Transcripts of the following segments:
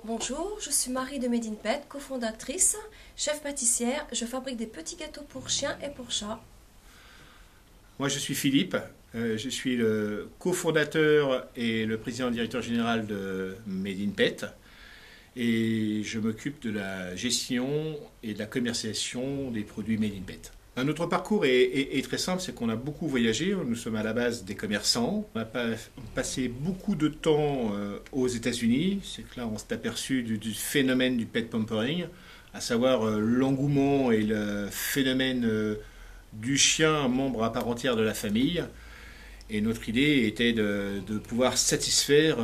Bonjour, je suis Marie de Made in Pet, cofondatrice, chef pâtissière. Je fabrique des petits gâteaux pour chiens et pour chats. Moi, je suis Philippe, je suis le cofondateur et le président directeur général de Made in Pet et je m'occupe de la gestion et de la commercialisation des produits Made in Pet. Notre parcours est très simple, c'est qu'on a beaucoup voyagé, nous sommes à la base des commerçants, on a passé beaucoup de temps aux États-Unis, c'est que là on s'est aperçu du phénomène du pet pampering, à savoir l'engouement et le phénomène du chien, membre à part entière de la famille. Et notre idée était de pouvoir satisfaire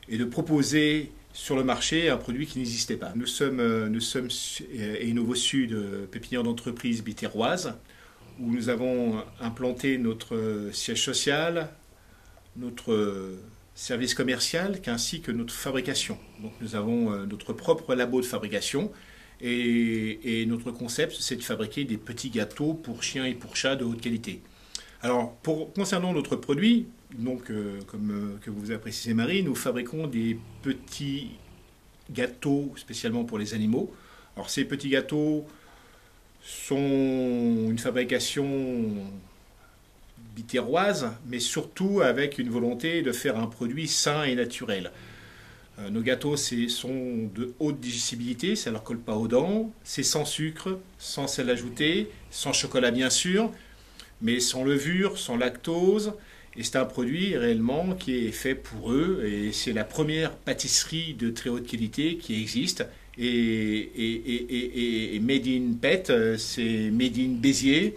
et de proposer sur le marché un produit qui n'existait pas. Nous sommes Innovo Sud, pépinière d'entreprise biterroise, où nous avons implanté notre siège social, notre service commercial, ainsi que notre fabrication. Donc nous avons notre propre labo de fabrication. Et notre concept, c'est de fabriquer des petits gâteaux pour chiens et pour chats de haute qualité. Alors, concernant notre produit, donc, comme que vous avez précisé Marie, nous fabriquons des petits gâteaux spécialement pour les animaux. Alors, ces petits gâteaux sont une fabrication biterroise, mais surtout avec une volonté de faire un produit sain et naturel. Nos gâteaux sont de haute digestibilité, ça ne leur colle pas aux dents, c'est sans sucre, sans sel ajouté, sans chocolat bien sûr, mais sans levure, sans lactose, et c'est un produit réellement qui est fait pour eux, et c'est la première pâtisserie de très haute qualité qui existe, et Made in Pet, c'est Made in Béziers,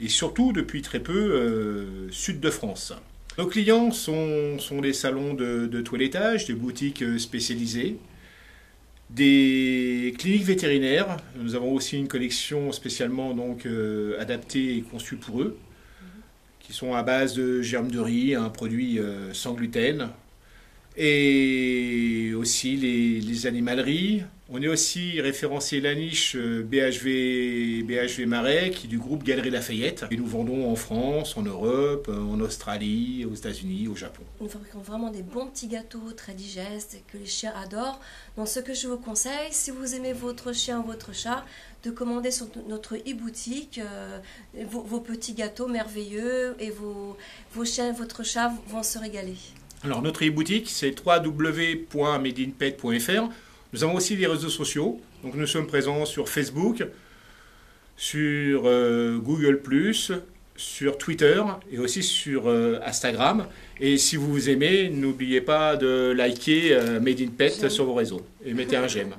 et surtout depuis très peu, sud de France. Nos clients sont des salons de toilettage, des boutiques spécialisées, des cliniques vétérinaires. Nous avons aussi une collection spécialement donc, adaptée et conçue pour eux, qui sont à base de germes de riz, un produit sans gluten, et aussi les animaleries. On est aussi référencé la niche BHV Marais, qui est du groupe Galeries Lafayette. Et nous vendons en France, en Europe, en Australie, aux États-Unis, au Japon. Nous fabriquons vraiment des bons petits gâteaux très digestes et que les chiens adorent. Donc ce que je vous conseille, si vous aimez votre chien ou votre chat, de commander sur notre e-boutique vos petits gâteaux merveilleux et vos chiens et votre chat vont se régaler. Alors notre e-boutique, c'est www.madeinpet.fr. Nous avons aussi des réseaux sociaux, donc nous sommes présents sur Facebook, sur Google+, sur Twitter et aussi sur Instagram. Et si vous aimez, n'oubliez pas de liker Made in Pet sur vos réseaux et mettez un j'aime.